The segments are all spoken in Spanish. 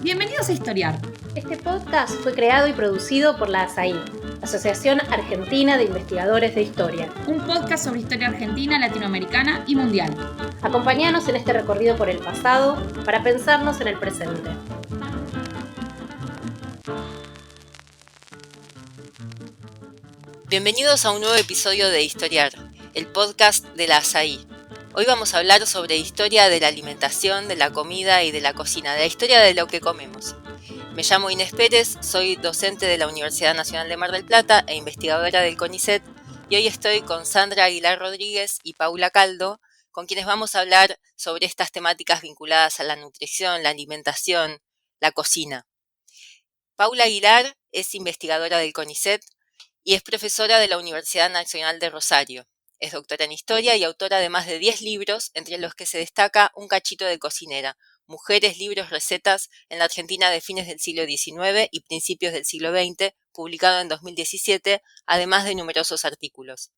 Bienvenidos a Historiar. Este podcast fue creado y producido por la ASAI, Asociación Argentina de Investigadores de Historia. Un podcast sobre historia argentina, latinoamericana y mundial. Acompáñanos en este recorrido por el pasado para pensarnos en el presente. Bienvenidos a un nuevo episodio de Historiar, el podcast de la ASAI. Hoy vamos a hablar sobre historia de la alimentación, de la comida y de la cocina, de la historia de lo que comemos. Me llamo Inés Pérez, soy docente de la Universidad Nacional de Mar del Plata e investigadora del CONICET, y hoy estoy con Sandra Aguilar Rodríguez y Paula Caldo, con quienes vamos a hablar sobre estas temáticas vinculadas a la nutrición, la alimentación, la cocina. Paula Aguilar es investigadora del CONICET y es profesora de la Universidad Nacional de Rosario. Es doctora en historia y autora de más de 10 libros, entre los que se destaca Un cachito de cocinera, Mujeres, libros, recetas en la Argentina de fines del siglo XIX y principios del siglo XX, publicado en 2017, además de numerosos artículos.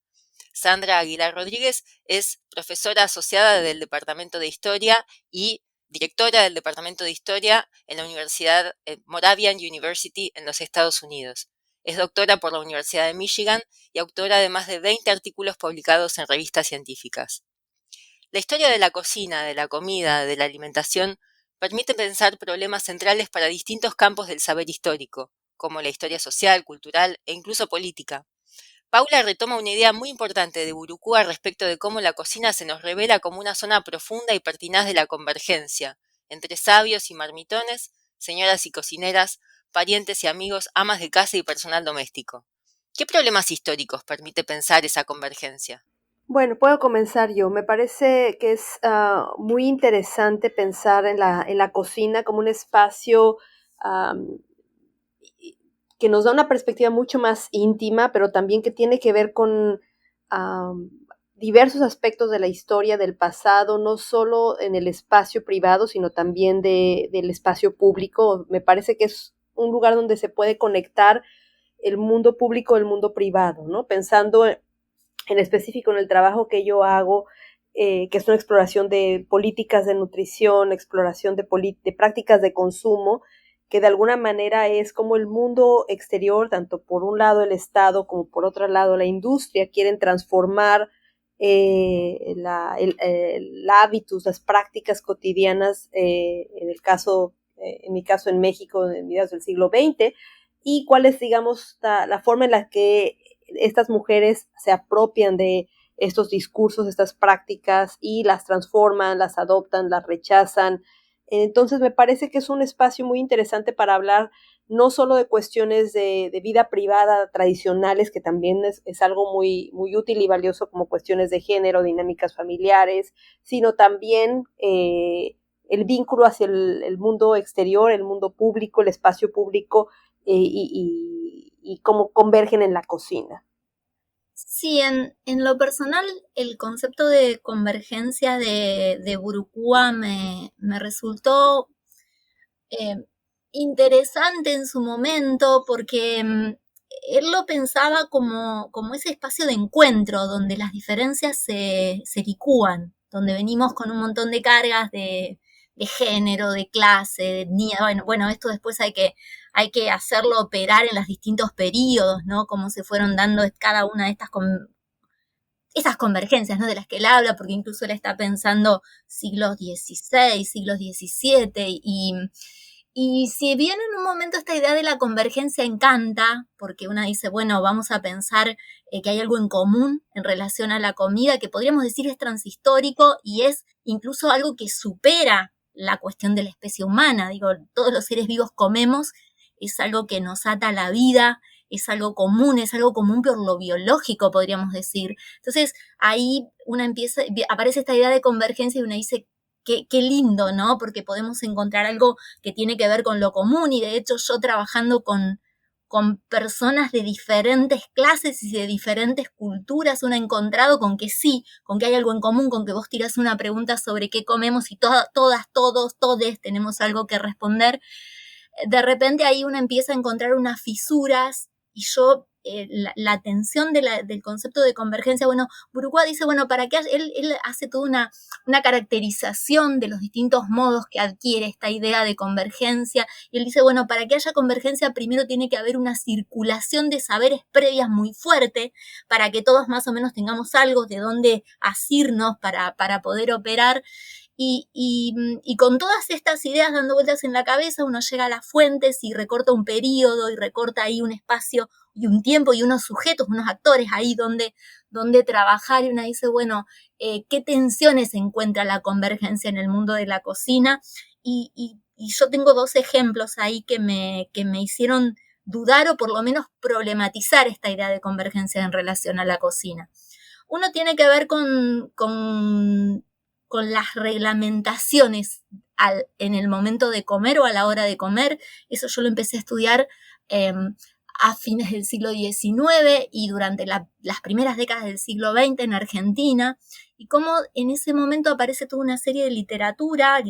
Sandra Aguilar Rodríguez es profesora asociada del Departamento de Historia y directora del Departamento de Historia en la Universidad Moravian University en los Estados Unidos. Es doctora por la Universidad de Michigan y autora de más de 20 artículos publicados en revistas científicas. La historia de la cocina, de la comida, de la alimentación, permite pensar problemas centrales para distintos campos del saber histórico, como la historia social, cultural e incluso política. Paula retoma una idea muy importante de Burucúa respecto de cómo la cocina se nos revela como una zona profunda y pertinaz de la convergencia entre sabios y marmitones, señoras y cocineras, parientes y amigos, amas de casa y personal doméstico. ¿Qué problemas históricos permite pensar esa convergencia? Bueno, puedo comenzar yo. Me parece que es muy interesante pensar en la cocina como un espacio que nos da una perspectiva mucho más íntima, pero también que tiene que ver con diversos aspectos de la historia, del pasado, no solo en el espacio privado, sino también del espacio público. Me parece que es un lugar donde se puede conectar el mundo público, el mundo privado, ¿no? Pensando en específico en el trabajo que yo hago, que es una exploración de políticas de nutrición, exploración de prácticas de consumo, que de alguna manera es como el mundo exterior, tanto por un lado el Estado como por otro lado la industria, quieren transformar el hábitos, las prácticas cotidianas, en mi caso en México, en mediados del siglo XX, y cuál es, digamos, la forma en la que estas mujeres se apropian de estos discursos, estas prácticas y las transforman, las adoptan, las rechazan. Entonces me parece que es un espacio muy interesante para hablar no solo de cuestiones de vida privada tradicionales, que también es algo muy, muy útil y valioso, como cuestiones de género, dinámicas familiares, sino también el vínculo hacia el mundo exterior, el mundo público, el espacio público, y cómo convergen en la cocina. Sí, en lo personal, el concepto de convergencia de Burucúa me resultó interesante en su momento porque él lo pensaba como ese espacio de encuentro donde las diferencias se licúan, donde venimos con un montón de cargas de género, de clase, de etnia. Bueno, esto después hay que hacerlo operar en los distintos periodos, ¿no? Cómo se fueron dando cada una de esas convergencias, ¿no? De las que él habla, porque incluso él está pensando siglos XVI, siglos XVII, y si bien en un momento esta idea de la convergencia encanta, porque una dice, bueno, vamos a pensar que hay algo en común en relación a la comida, que podríamos decir es transhistórico y es incluso algo que supera la cuestión de la especie humana. Digo, todos los seres vivos comemos, es algo que nos ata a la vida, es algo común por lo biológico, podríamos decir. Entonces, ahí aparece esta idea de convergencia y una dice, qué lindo, ¿no? Porque podemos encontrar algo que tiene que ver con lo común, y de hecho yo trabajando con personas de diferentes clases y de diferentes culturas, uno ha encontrado con que sí, con que hay algo en común, con que vos tirás una pregunta sobre qué comemos y todos, todes tenemos algo que responder. De repente ahí uno empieza a encontrar unas fisuras, y yo la atención del concepto de convergencia. Bueno, Burucua dice, bueno, para que él hace toda una caracterización de los distintos modos que adquiere esta idea de convergencia, y él dice, bueno, para que haya convergencia primero tiene que haber una circulación de saberes previas muy fuerte, para que todos más o menos tengamos algo de dónde asirnos para poder operar. Y con todas estas ideas dando vueltas en la cabeza, uno llega a las fuentes y recorta un periodo y recorta ahí un espacio y un tiempo y unos sujetos, unos actores ahí donde trabajar, y uno dice, bueno, ¿qué tensiones encuentra la convergencia en el mundo de la cocina? Y yo tengo 2 ejemplos ahí que me hicieron dudar o por lo menos problematizar esta idea de convergencia en relación a la cocina. Uno tiene que ver con las reglamentaciones en el momento de comer o a la hora de comer. Eso yo lo empecé a estudiar a fines del siglo XIX y durante las primeras décadas del siglo XX en Argentina, y cómo en ese momento aparece toda una serie de literatura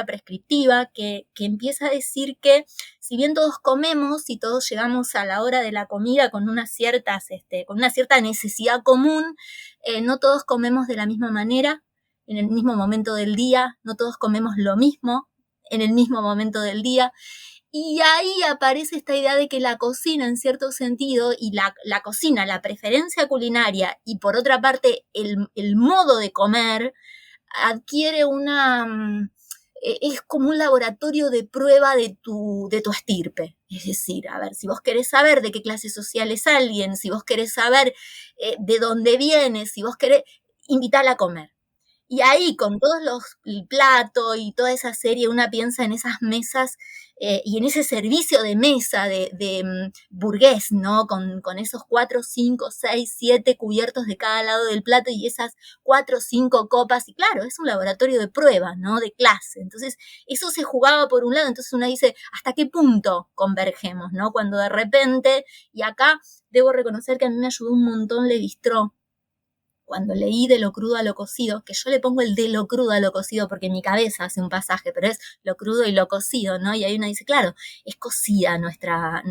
prescriptiva, que empieza a decir que si bien todos comemos y todos llegamos a la hora de la comida con una cierta necesidad común, no todos comemos de la misma manera, en el mismo momento del día, no todos comemos lo mismo en el mismo momento del día. Y ahí aparece esta idea de que la cocina, en cierto sentido, y la cocina, la preferencia culinaria, y por otra parte el modo de comer, adquiere es como un laboratorio de prueba de tu estirpe. Es decir, a ver, si vos querés saber de qué clase social es alguien, si vos querés saber de dónde viene, si vos querés, invitala a comer. Y ahí, con todos el plato y toda esa serie, una piensa en esas mesas y en ese servicio de mesa de burgués, ¿no? Con esos 4, 5, 6, 7 cubiertos de cada lado del plato y esas 4 o 5 copas. Y claro, es un laboratorio de prueba, ¿no? De clase. Entonces, eso se jugaba por un lado. Entonces uno dice, ¿hasta qué punto convergemos, ¿no? Cuando de repente, y acá debo reconocer que a mí me ayudó un montón Lévi-Strauss, cuando leí De lo crudo a lo cocido, que yo le pongo el de lo crudo a lo cocido porque en mi cabeza hace un pasaje, pero es lo crudo y lo cocido, ¿no? Y ahí uno dice, claro, es cocida nuestra,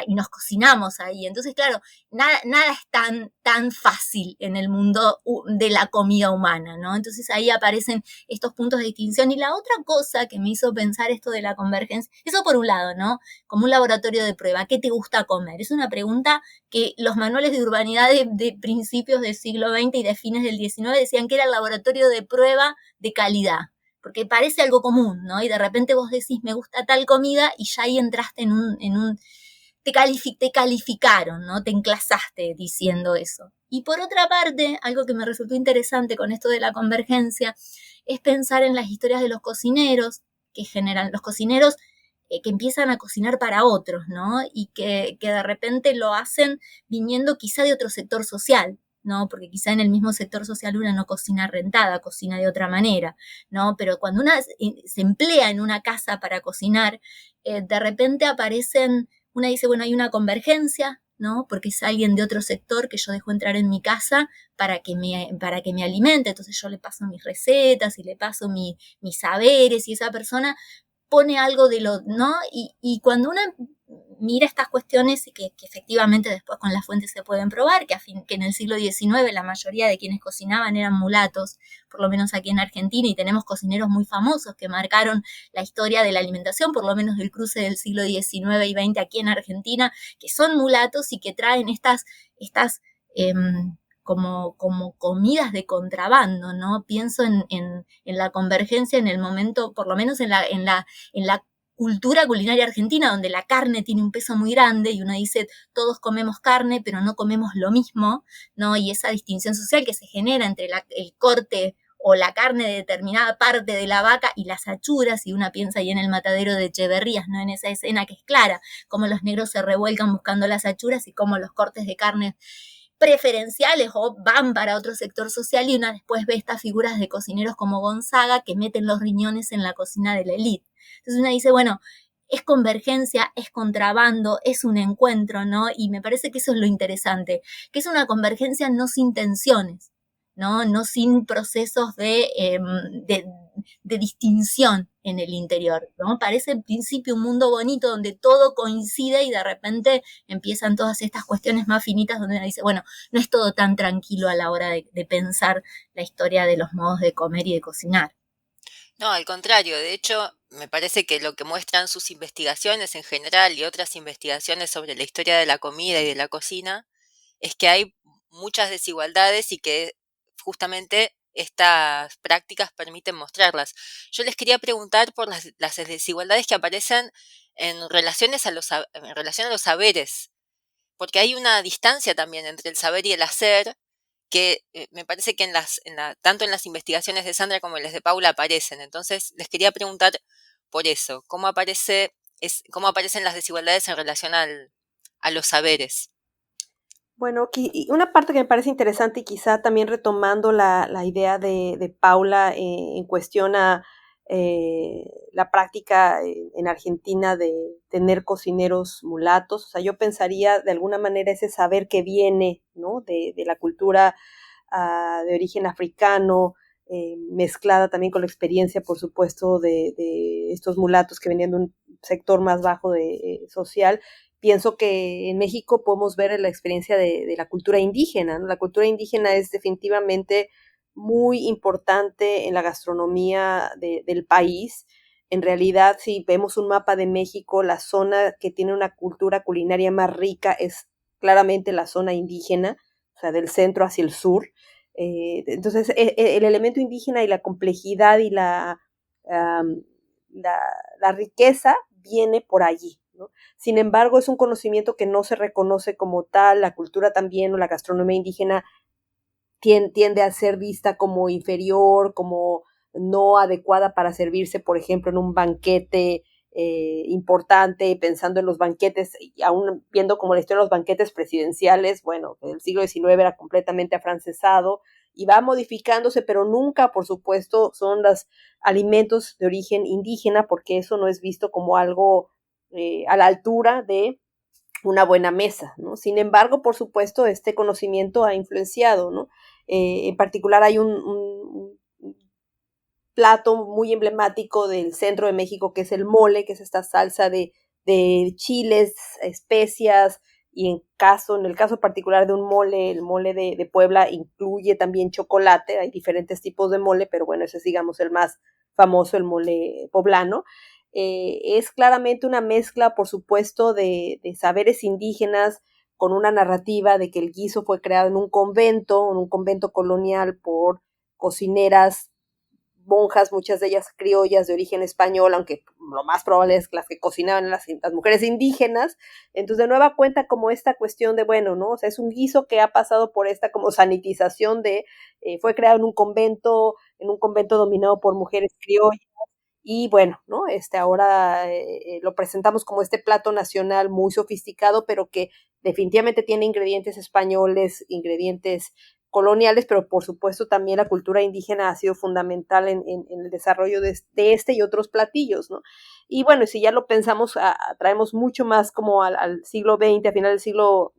y nos cocinamos ahí. Entonces, claro, nada es tan fácil en el mundo de la comida humana, ¿no? Entonces ahí aparecen estos puntos de distinción. Y la otra cosa que me hizo pensar esto de la convergencia, eso por un lado, ¿no? Como un laboratorio de prueba, ¿qué te gusta comer? Es una pregunta que los manuales de urbanidad de principios del siglo XX y de fines del XIX decían que era el laboratorio de prueba de calidad, porque parece algo común, ¿no? Y de repente vos decís, me gusta tal comida, y ya ahí entraste te calificaron, ¿no? Te enclasaste diciendo eso. Y por otra parte, algo que me resultó interesante con esto de la convergencia es pensar en las historias de los cocineros, que generan los cocineros que empiezan a cocinar para otros, ¿no? Y que de repente lo hacen viniendo quizá de otro sector social, ¿no? Porque quizá en el mismo sector social una no cocina rentada, cocina de otra manera, ¿no? Pero cuando una se emplea en una casa para cocinar, de repente una dice, bueno, hay una convergencia, ¿no? Porque es alguien de otro sector que yo dejo entrar en mi casa para que me alimente, entonces yo le paso mis recetas y le paso mis saberes, y esa persona pone algo de lo, ¿no? Y cuando uno mira estas cuestiones, y que efectivamente después con las fuentes se pueden probar, que en el siglo XIX la mayoría de quienes cocinaban eran mulatos, por lo menos aquí en Argentina, y tenemos cocineros muy famosos que marcaron la historia de la alimentación, por lo menos del cruce del siglo XIX y XX aquí en Argentina, que son mulatos y que traen estas como comidas de contrabando, ¿no? Pienso en la convergencia en el momento, por lo menos en la cultura culinaria argentina, donde la carne tiene un peso muy grande, y uno dice, todos comemos carne, pero no comemos lo mismo, ¿no? Y esa distinción social que se genera entre el corte o la carne de determinada parte de la vaca y las achuras, y una piensa ahí en el matadero de Echeverrías, ¿no? En esa escena que es clara, cómo los negros se revuelcan buscando las achuras y cómo los cortes de carne preferenciales o van para otro sector social, y una después ve estas figuras de cocineros como Gonzaga que meten los riñones en la cocina de la élite. Entonces una dice, bueno, es convergencia, es contrabando, es un encuentro, ¿no? Y me parece que eso es lo interesante, que es una convergencia no sin tensiones, ¿no? No sin procesos de distinción en el interior, ¿no? Parece en principio un mundo bonito donde todo coincide y de repente empiezan todas estas cuestiones más finitas donde uno dice, bueno, no es todo tan tranquilo a la hora de pensar la historia de los modos de comer y de cocinar. No, al contrario, de hecho, me parece que lo que muestran sus investigaciones en general y otras investigaciones sobre la historia de la comida y de la cocina es que hay muchas desigualdades y que justamente estas prácticas permiten mostrarlas. Yo les quería preguntar por las desigualdades que aparecen en relación a los saberes, porque hay una distancia también entre el saber y el hacer que me parece que tanto en las investigaciones de Sandra como en las de Paula aparecen. Entonces, les quería preguntar por eso, cómo aparecen las desigualdades en relación a los saberes. Bueno, y una parte que me parece interesante y quizá también retomando la idea de Paula en cuestión a la práctica en Argentina de tener cocineros mulatos. O sea, yo pensaría de alguna manera ese saber que viene, ¿no? de la cultura de origen africano, mezclada también con la experiencia, por supuesto, de estos mulatos que venían de un sector más bajo social. Pienso que en México podemos ver la experiencia de la cultura indígena, ¿no? La cultura indígena es definitivamente muy importante en la gastronomía del país. En realidad, si vemos un mapa de México, la zona que tiene una cultura culinaria más rica es claramente la zona indígena, o sea, del centro hacia el sur. Entonces, el elemento indígena y la complejidad y um, la riqueza viene por allí, ¿no? Sin embargo, es un conocimiento que no se reconoce como tal. La cultura también o la gastronomía indígena tiende a ser vista como inferior, como no adecuada para servirse, por ejemplo, en un banquete importante, pensando en los banquetes, y aún viendo como la historia de los banquetes presidenciales, bueno, el siglo XIX era completamente afrancesado y va modificándose, pero nunca, por supuesto, son los alimentos de origen indígena, porque eso no es visto como algo a la altura de una buena mesa, ¿no? Sin embargo, por supuesto, este conocimiento ha influenciado, ¿no? En particular hay un plato muy emblemático del centro de México que es el mole, que es esta salsa de chiles, especias, y en el caso particular de un mole, el mole de Puebla incluye también chocolate. Hay diferentes tipos de mole, pero bueno, ese es, digamos, el más famoso, el mole poblano. Es claramente una mezcla, por supuesto, de saberes indígenas con una narrativa de que el guiso fue creado en un convento colonial por cocineras, monjas, muchas de ellas criollas de origen español, aunque lo más probable es que las que cocinaban las mujeres indígenas. Entonces, de nueva cuenta, como esta cuestión de, bueno, ¿no? O sea, es un guiso que ha pasado por esta como sanitización fue creado en un convento dominado por mujeres criollas. Y bueno, ¿no? Ahora lo presentamos como este plato nacional muy sofisticado, pero que definitivamente tiene ingredientes españoles, ingredientes coloniales, pero por supuesto también la cultura indígena ha sido fundamental en el desarrollo de este y otros platillos, ¿no? Y bueno, si ya lo pensamos, traemos mucho más como al siglo XX, a final del siglo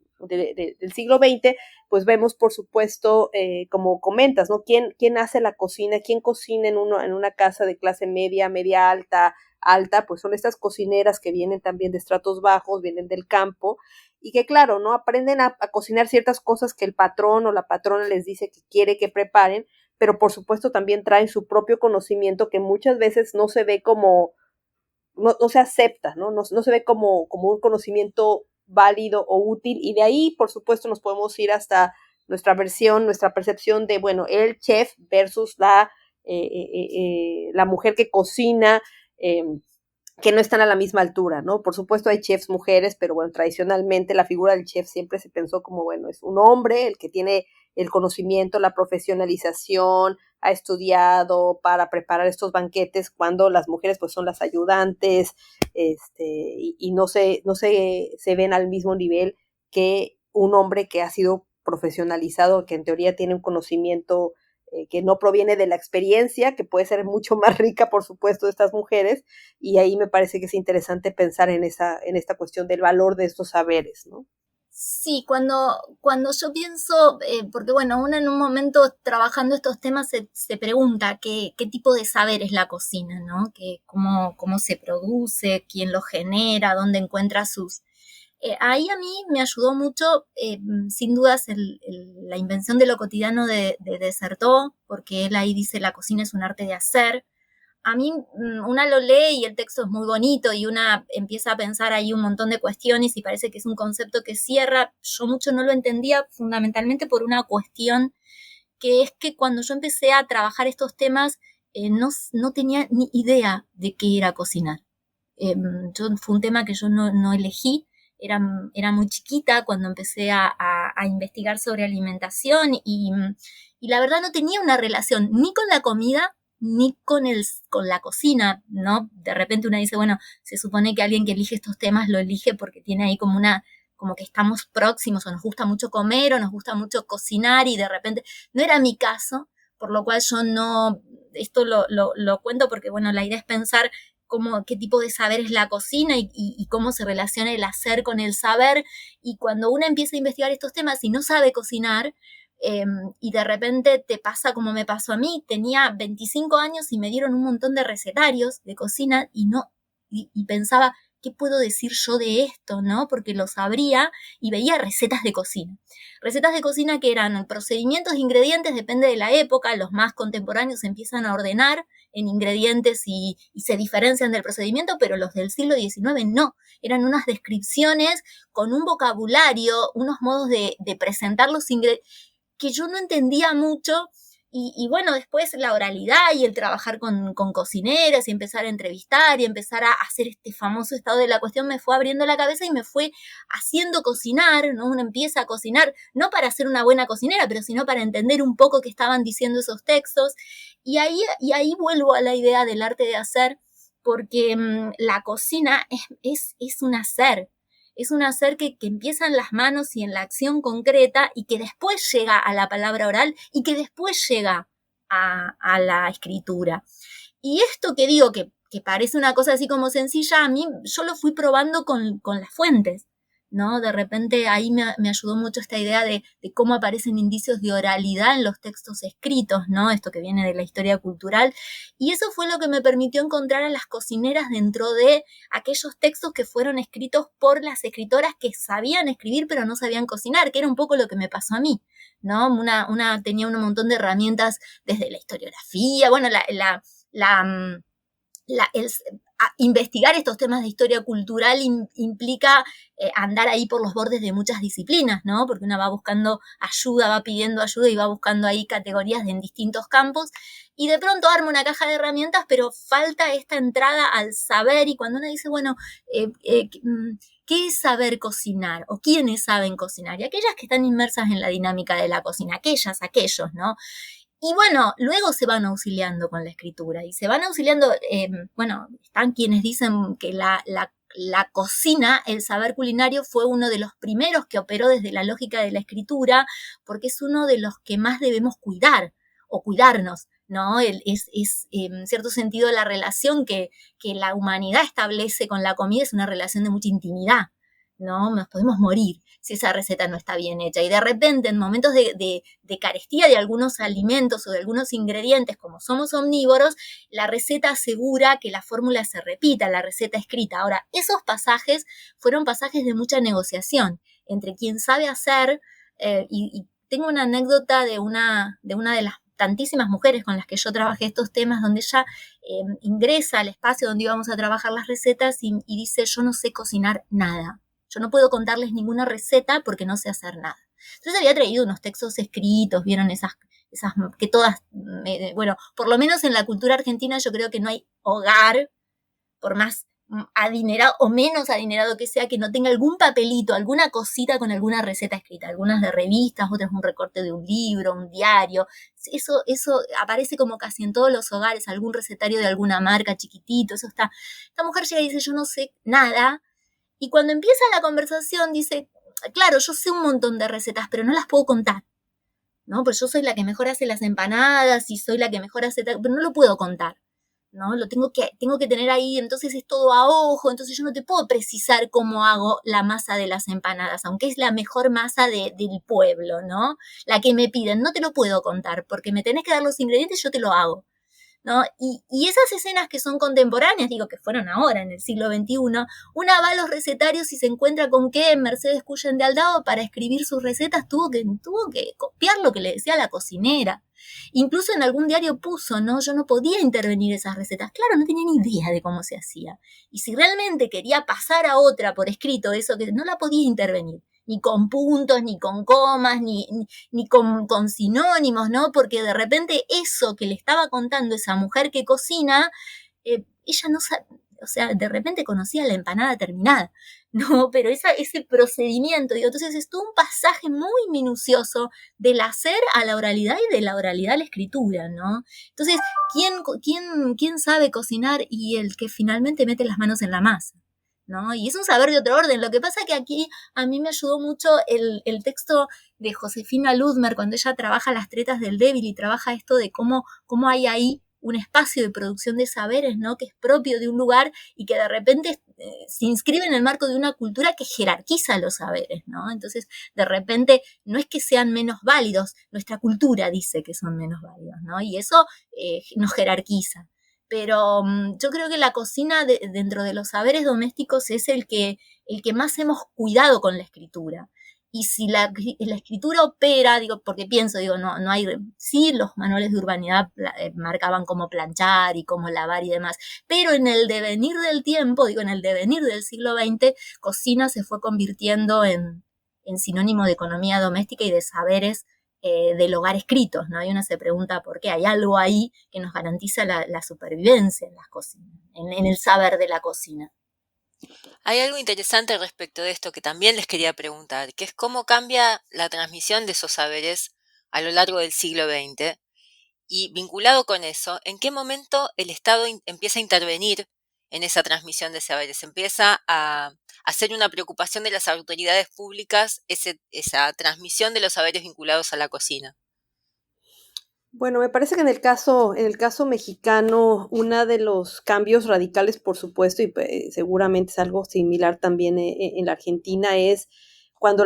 XX, pues vemos, por supuesto, como comentas, ¿no? ¿Quién hace la cocina? ¿Quién cocina en una casa de clase media, media alta? Pues son estas cocineras que vienen también de estratos bajos, vienen del campo, y que claro, ¿no? Aprenden a cocinar ciertas cosas que el patrón o la patrona les dice que quiere que preparen, pero por supuesto también traen su propio conocimiento que muchas veces no se ve como, no se acepta, ¿no? No se ve como un conocimiento válido o útil, y de ahí, por supuesto, nos podemos ir hasta nuestra percepción de, bueno, el chef versus la mujer que cocina, que no están a la misma altura, ¿no? Por supuesto hay chefs mujeres, pero bueno, tradicionalmente la figura del chef siempre se pensó como, bueno, es un hombre el que tiene el conocimiento, la profesionalización, ha estudiado para preparar estos banquetes, cuando las mujeres pues son las ayudantes, y no se ven al mismo nivel que un hombre que ha sido profesionalizado, que en teoría tiene un conocimiento que no proviene de la experiencia, que puede ser mucho más rica, por supuesto, de estas mujeres, y ahí me parece que es interesante pensar en esta cuestión del valor de estos saberes, ¿no? Sí, cuando yo pienso, porque bueno, uno en un momento trabajando estos temas se pregunta qué tipo de saber es la cocina, ¿no? Cómo se produce, quién lo genera, dónde encuentra sus... ahí a mí me ayudó mucho, sin dudas, la invención de lo cotidiano de Dessertó, porque él ahí dice la cocina es un arte de hacer. A mí una lo lee y el texto es muy bonito y una empieza a pensar ahí un montón de cuestiones y parece que es un concepto que cierra. Yo mucho no lo entendía fundamentalmente por una cuestión que es que cuando yo empecé a trabajar estos temas no tenía ni idea de qué era cocinar. Fue un tema que yo no elegí. Era muy chiquita cuando empecé a investigar sobre alimentación y la verdad no tenía una relación ni con la comida ni con la cocina, ¿no? De repente uno dice, bueno, se supone que alguien que elige estos temas lo elige porque tiene ahí como que estamos próximos o nos gusta mucho comer o nos gusta mucho cocinar y de repente no era mi caso, por lo cual yo no, esto lo cuento porque, bueno, la idea es pensar qué tipo de saber es la cocina y cómo se relaciona el hacer con el saber, y cuando uno empieza a investigar estos temas y no sabe cocinar, y de repente te pasa como me pasó a mí, tenía 25 años y me dieron un montón de recetarios de cocina y pensaba, ¿qué puedo decir yo de esto? ¿No? Porque lo sabría y veía recetas de cocina. Recetas de cocina que eran procedimientos de ingredientes, depende de la época, los más contemporáneos se empiezan a ordenar en ingredientes y se diferencian del procedimiento, pero los del siglo XIX no. Eran unas descripciones con un vocabulario, unos modos de presentar los ingredientes que yo no entendía mucho, y bueno, después la oralidad y el trabajar con cocineras y empezar a entrevistar y empezar a hacer este famoso estado de la cuestión me fue abriendo la cabeza y me fue haciendo cocinar, ¿no? Uno empieza a cocinar, no para ser una buena cocinera, pero sino para entender un poco qué estaban diciendo esos textos, y ahí vuelvo a la idea del arte de hacer, porque la cocina es un hacer. Es un hacer que empieza en las manos y en la acción concreta y que después llega a la palabra oral y que después llega a la escritura. Y esto que digo que parece una cosa así como sencilla, a mí yo lo fui probando con las fuentes, ¿no? De repente ahí me ayudó mucho esta idea de cómo aparecen indicios de oralidad en los textos escritos, ¿no? Esto que viene de la historia cultural. Y eso fue lo que me permitió encontrar a las cocineras dentro de aquellos textos que fueron escritos por las escritoras que sabían escribir pero no sabían cocinar, que era un poco lo que me pasó a mí, ¿no? Una tenía un montón de herramientas desde la historiografía, bueno, investigar estos temas de historia cultural implica andar ahí por los bordes de muchas disciplinas, ¿no? Porque uno va buscando ayuda, va pidiendo ayuda y va buscando ahí categorías en distintos campos, y de pronto arma una caja de herramientas, pero falta esta entrada al saber, y cuando uno dice, bueno, ¿qué es saber cocinar? ¿O quiénes saben cocinar? Y aquellas que están inmersas en la dinámica de la cocina, aquellos, ¿no? Y bueno, luego se van auxiliando con la escritura y se van auxiliando, bueno, están quienes dicen que la cocina, el saber culinario, fue uno de los primeros que operó desde la lógica de la escritura, porque es uno de los que más debemos cuidar o cuidarnos, ¿no? Es en cierto sentido la relación que la humanidad establece con la comida es una relación de mucha intimidad, ¿no? Nos podemos morir si esa receta no está bien hecha. Y de repente, en momentos de carestía de algunos alimentos o de algunos ingredientes, como somos omnívoros, la receta asegura que la fórmula se repita, la receta escrita. Ahora, esos pasajes fueron pasajes de mucha negociación entre quien sabe hacer, y tengo una anécdota de una de las tantísimas mujeres con las que yo trabajé estos temas, donde ella ingresa al espacio donde íbamos a trabajar las recetas y dice, yo no sé cocinar nada. Yo no puedo contarles ninguna receta porque no sé hacer nada. Entonces había traído unos textos escritos, vieron esas que todas, bueno, por lo menos en la cultura argentina yo creo que no hay hogar, por más adinerado o menos adinerado que sea, que no tenga algún papelito, alguna cosita con alguna receta escrita, algunas de revistas, otras un recorte de un libro, un diario. Eso aparece como casi en todos los hogares, algún recetario de alguna marca chiquitito, eso está. Esta mujer llega y dice, yo no sé nada. Y cuando empieza la conversación dice, claro, yo sé un montón de recetas, pero no las puedo contar, ¿no? Pues yo soy la que mejor hace las empanadas y soy la que mejor hace, pero no lo puedo contar, ¿no? Tengo que tener ahí, entonces es todo a ojo, entonces yo no te puedo precisar cómo hago la masa de las empanadas, aunque es la mejor masa del pueblo, ¿no? La que me piden, no te lo puedo contar, porque me tenés que dar los ingredientes, yo te lo hago, ¿no? Y esas escenas que son contemporáneas, digo que fueron ahora, en el siglo XXI, una va a los recetarios y se encuentra con que Mercedes Cuyén de Aldao, para escribir sus recetas, tuvo que copiar lo que le decía la cocinera. Incluso en algún diario puso, ¿no? Yo no podía intervenir esas recetas. Claro, no tenía ni idea de cómo se hacía. Y si realmente quería pasar a otra por escrito eso, que no la podía intervenir. Ni con puntos, ni con comas, ni con sinónimos, ¿no? Porque de repente eso que le estaba contando esa mujer que cocina, ella no sabe, o sea, de repente conocía la empanada terminada, ¿no? Pero ese procedimiento, digo, entonces es todo un pasaje muy minucioso del hacer a la oralidad y de la oralidad a la escritura, ¿no? Entonces, ¿quién sabe cocinar? Y el que finalmente mete las manos en la masa, ¿no? Y es un saber de otro orden. Lo que pasa que aquí a mí me ayudó mucho el texto de Josefina Ludmer, cuando ella trabaja las tretas del débil y trabaja esto de cómo hay ahí un espacio de producción de saberes, ¿no? Que es propio de un lugar y que de repente se inscribe en el marco de una cultura que jerarquiza los saberes, ¿no? Entonces, de repente, no es que sean menos válidos, nuestra cultura dice que son menos válidos, ¿no? Y eso nos jerarquiza. Pero yo creo que la cocina dentro de los saberes domésticos es el que más hemos cuidado con la escritura. Y si la escritura opera, digo, porque pienso, digo, no hay, sí, los manuales de urbanidad marcaban cómo planchar y cómo lavar y demás, pero en el devenir del tiempo, digo, en el devenir del siglo XX, cocina se fue convirtiendo en sinónimo de economía doméstica y de saberes del hogar escritos, ¿no? Y uno se pregunta por qué. Hay algo ahí que nos garantiza la supervivencia en las cocinas, en el saber de la cocina. Hay algo interesante respecto de esto que también les quería preguntar, que es cómo cambia la transmisión de esos saberes a lo largo del siglo XX y vinculado con eso, ¿en qué momento el Estado empieza a intervenir en esa transmisión de saberes? Empieza a hacer una preocupación de las autoridades públicas esa transmisión de los saberes vinculados a la cocina. Bueno, me parece que en el caso mexicano, uno de los cambios radicales, por supuesto, y seguramente es algo similar también en la Argentina, es cuando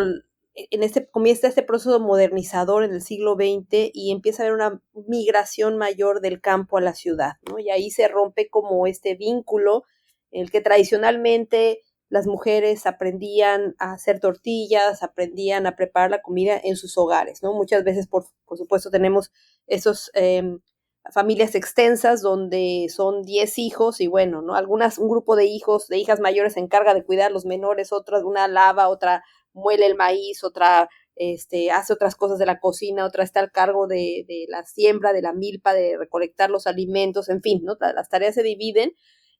comienza este proceso modernizador en el siglo XX y empieza a haber una migración mayor del campo a la ciudad, ¿no? Y ahí se rompe como este vínculo en el que tradicionalmente las mujeres aprendían a hacer tortillas, aprendían a preparar la comida en sus hogares, ¿no? Muchas veces, por supuesto, tenemos esos familias extensas donde son 10 hijos y bueno, ¿no? Un grupo de hijas mayores se encarga de cuidar a los menores, una lava, otra muele el maíz, otra hace otras cosas de la cocina, otra está al cargo de la siembra, de la milpa, de recolectar los alimentos, en fin, ¿no? Las tareas se dividen,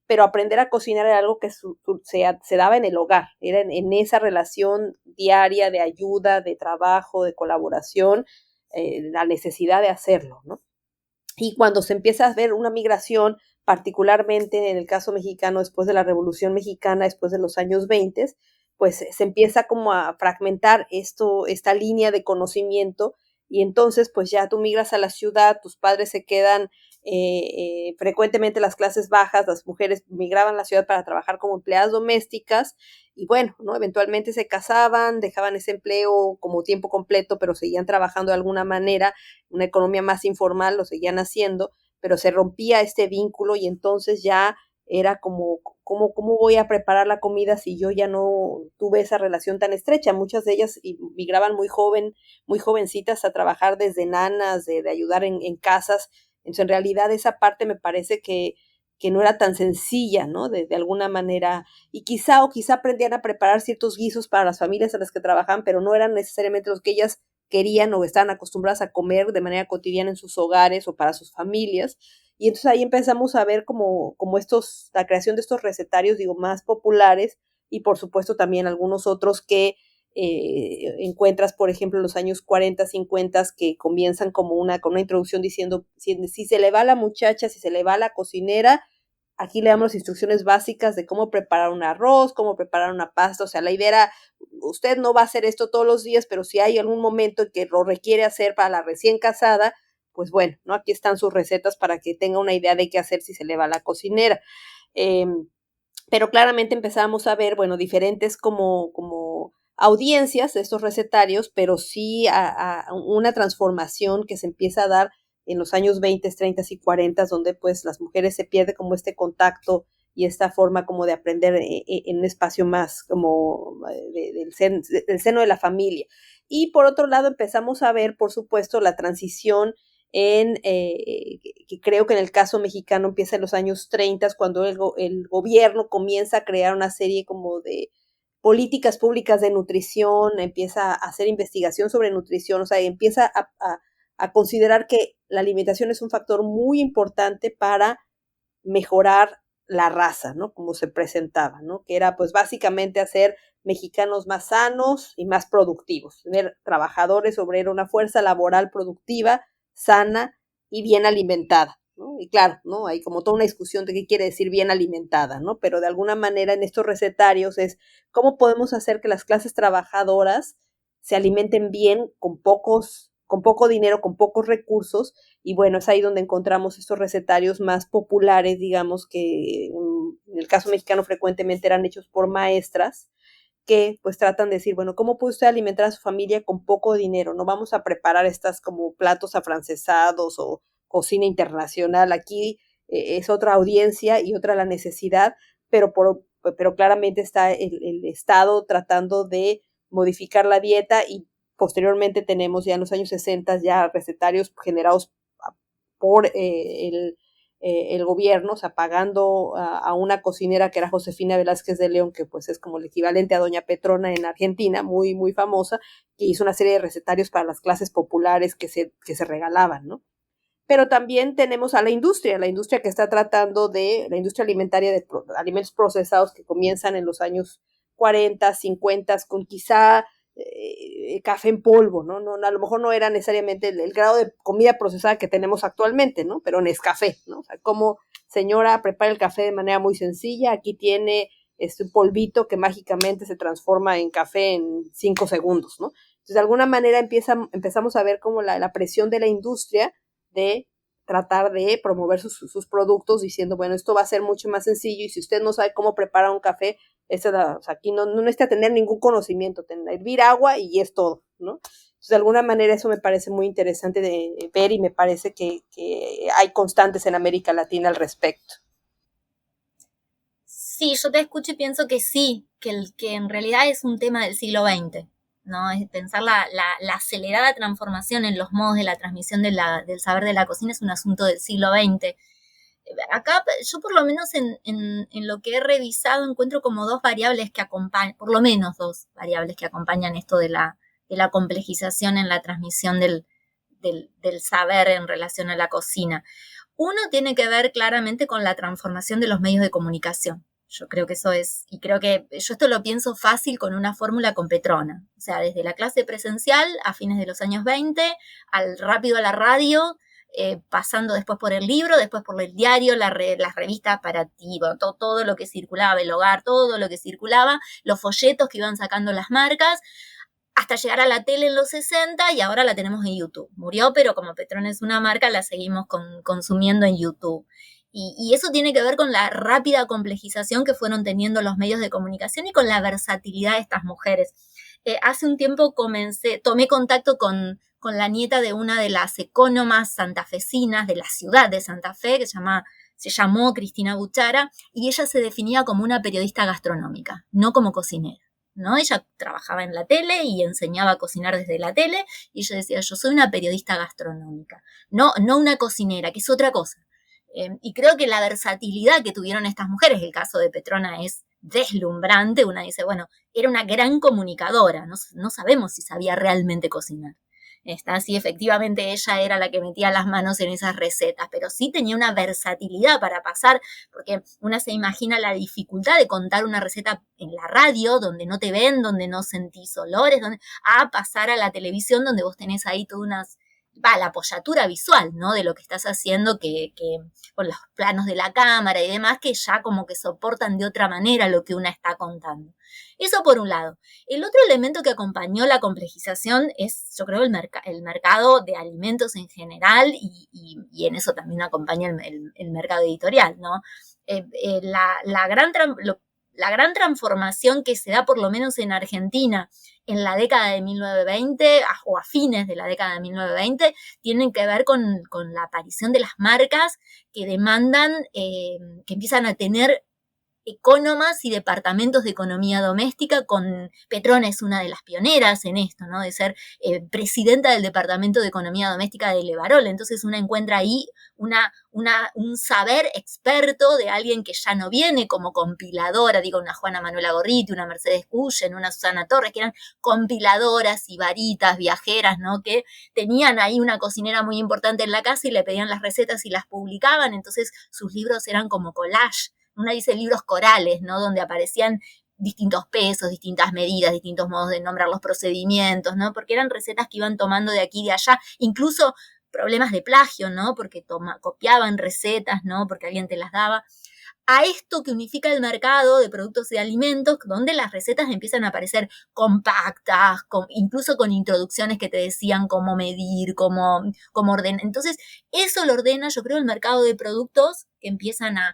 pero aprender a cocinar era algo que se daba en el hogar, era en esa relación diaria de ayuda, de trabajo, de colaboración, la necesidad de hacerlo, ¿no? Y cuando se empieza a ver una migración, particularmente en el caso mexicano, después de la Revolución Mexicana, después de los años 20, pues se empieza como a fragmentar esta línea de conocimiento y entonces pues ya tú migras a la ciudad, tus padres se quedan frecuentemente las clases bajas, las mujeres migraban a la ciudad para trabajar como empleadas domésticas y bueno, ¿no? Eventualmente se casaban, dejaban ese empleo como tiempo completo, pero seguían trabajando de alguna manera, una economía más informal, lo seguían haciendo, pero se rompía este vínculo y entonces ya era como, ¿cómo voy a preparar la comida si yo ya no tuve esa relación tan estrecha? Muchas de ellas migraban muy jovencitas a trabajar desde nanas, de ayudar en casas. Entonces, en realidad, esa parte me parece que no era tan sencilla, ¿no? De alguna manera. Y quizá aprendían a preparar ciertos guisos para las familias a las que trabajaban, pero no eran necesariamente los que ellas querían o estaban acostumbradas a comer de manera cotidiana en sus hogares o para sus familias. Y entonces ahí empezamos a ver como la creación de estos recetarios, digo, más populares y por supuesto también algunos otros que encuentras, por ejemplo, en los años 40, 50, que comienzan como con una introducción diciendo, si se le va a la muchacha, si se le va a la cocinera, aquí le damos las instrucciones básicas de cómo preparar un arroz, cómo preparar una pasta, o sea, la idea era, usted no va a hacer esto todos los días, pero si hay algún momento en que lo requiere hacer para la recién casada, pues bueno, ¿no? Aquí están sus recetas para que tenga una idea de qué hacer si se le va la cocinera. Pero claramente empezamos a ver, bueno, diferentes como audiencias de estos recetarios, pero sí a una transformación que se empieza a dar en los años 20, 30 y 40, donde pues las mujeres se pierde como este contacto y esta forma como de aprender en un espacio más como del seno de la familia. Y por otro lado empezamos a ver, por supuesto, la transición que creo que en el caso mexicano empieza en los años 30, cuando el gobierno comienza a crear una serie como de políticas públicas de nutrición, empieza a hacer investigación sobre nutrición, o sea, empieza a considerar que la alimentación es un factor muy importante para mejorar la raza, ¿no? Como se presentaba, ¿no? Que era pues básicamente hacer mexicanos más sanos y más productivos, tener trabajadores, obreros, una fuerza laboral productiva, sana y bien alimentada, ¿no? Y claro, ¿no? Hay como toda una discusión de qué quiere decir bien alimentada, ¿no? Pero de alguna manera en estos recetarios es cómo podemos hacer que las clases trabajadoras se alimenten bien con poco dinero, con pocos recursos, y bueno, es ahí donde encontramos estos recetarios más populares, digamos, que en el caso mexicano frecuentemente eran hechos por maestras, que pues tratan de decir, bueno, ¿cómo puede usted alimentar a su familia con poco dinero? No vamos a preparar estas como platos afrancesados o cocina internacional. Aquí es otra audiencia y otra la necesidad, pero claramente está el Estado tratando de modificar la dieta, y posteriormente tenemos ya en los años 60 ya recetarios generados por el gobierno, o sea, pagando a una cocinera que era Josefina Velázquez de León, que pues es como el equivalente a Doña Petrona en Argentina, muy, muy famosa, que hizo una serie de recetarios para las clases populares que se regalaban, ¿no? Pero también tenemos a la industria que está tratando de, la industria alimentaria de alimentos procesados, que comienzan en los años 40, 50, con quizá café en polvo, ¿no? No, a lo mejor no era necesariamente el grado de comida procesada que tenemos actualmente, ¿no? Pero Nescafé, ¿no? O sea, como señora prepara el café de manera muy sencilla, aquí tiene un polvito que mágicamente se transforma en café en 5 segundos, ¿no? Entonces, de alguna manera empezamos a ver como la presión de la industria de tratar de promover sus productos, diciendo, bueno, esto va a ser mucho más sencillo, y si usted no sabe cómo preparar un café, o sea, aquí no necesita tener ningún conocimiento, hervir agua y es todo, ¿no? Entonces, de alguna manera eso me parece muy interesante de ver, y me parece que hay constantes en América Latina al respecto. Sí, yo te escucho y pienso que sí, que en realidad es un tema del siglo XX, ¿no? Es pensar la acelerada transformación en los modos de la transmisión del saber de la cocina es un asunto del siglo XX. Acá yo por lo menos en lo que he revisado encuentro como dos variables que acompañan, por lo menos dos variables que acompañan esto de la complejización en la transmisión del saber en relación a la cocina. Uno tiene que ver claramente con la transformación de los medios de comunicación. Yo creo que eso es, y creo que yo esto lo pienso fácil con una fórmula con Petrona. O sea, desde la clase presencial a fines de los años 20, rápido a la radio, pasando después por el libro, después por el diario, las revistas para ti, todo lo que circulaba, el hogar, todo lo que circulaba, los folletos que iban sacando las marcas, hasta llegar a la tele en los 60, y ahora la tenemos en YouTube. Murió, pero como Petrona es una marca, la seguimos consumiendo en YouTube. Y eso tiene que ver con la rápida complejización que fueron teniendo los medios de comunicación y con la versatilidad de estas mujeres. Hace un tiempo tomé contacto con la nieta de una de las ecónomas santafesinas de la ciudad de Santa Fe, que se llamó Cristina Buchara, y ella se definía como una periodista gastronómica, no como cocinera, ¿no? Ella trabajaba en la tele y enseñaba a cocinar desde la tele, y ella decía, yo soy una periodista gastronómica, no una cocinera, que es otra cosa. Y creo que la versatilidad que tuvieron estas mujeres, el caso de Petrona es deslumbrante. Una dice, bueno, era una gran comunicadora, no sabemos si sabía realmente cocinar. Sí, efectivamente ella era la que metía las manos en esas recetas, pero sí tenía una versatilidad para pasar, porque una se imagina la dificultad de contar una receta en la radio, donde no te ven, donde no sentís olores, a pasar a la televisión, donde vos tenés ahí todas la apoyatura visual, ¿no? De lo que estás haciendo, que con los planos de la cámara y demás, que ya como que soportan de otra manera lo que una está contando. Eso por un lado. El otro elemento que acompañó la complejización es, yo creo, el mercado de alimentos en general y en eso también acompaña el mercado editorial, ¿no? La gran transformación que se da, por lo menos en Argentina, en la década de 1920 o a fines de la década de 1920, tienen que ver con la aparición de las marcas que demandan, que empiezan a tener ecónomas y departamentos de economía doméstica. Con Petrona es una de las pioneras en esto, ¿no? De ser presidenta del departamento de economía doméstica de Levarol. Entonces una encuentra ahí un saber experto de alguien que ya no viene como compiladora, digo, una Juana Manuela Gorriti, una Mercedes Cullen, una Susana Torres, que eran compiladoras y varitas viajeras, ¿no? Que tenían ahí una cocinera muy importante en la casa y le pedían las recetas y las publicaban. Entonces sus libros eran como collage. Una dice libros corales, ¿no? Donde aparecían distintos pesos, distintas medidas, distintos modos de nombrar los procedimientos, ¿no? Porque eran recetas que iban tomando de aquí y de allá, incluso problemas de plagio, ¿no? Porque copiaban recetas, ¿no? Porque alguien te las daba. A esto que unifica el mercado de productos y de alimentos, donde las recetas empiezan a aparecer compactas, incluso con introducciones que te decían cómo medir, cómo ordenar. Entonces, eso lo ordena, yo creo, el mercado de productos, que empiezan a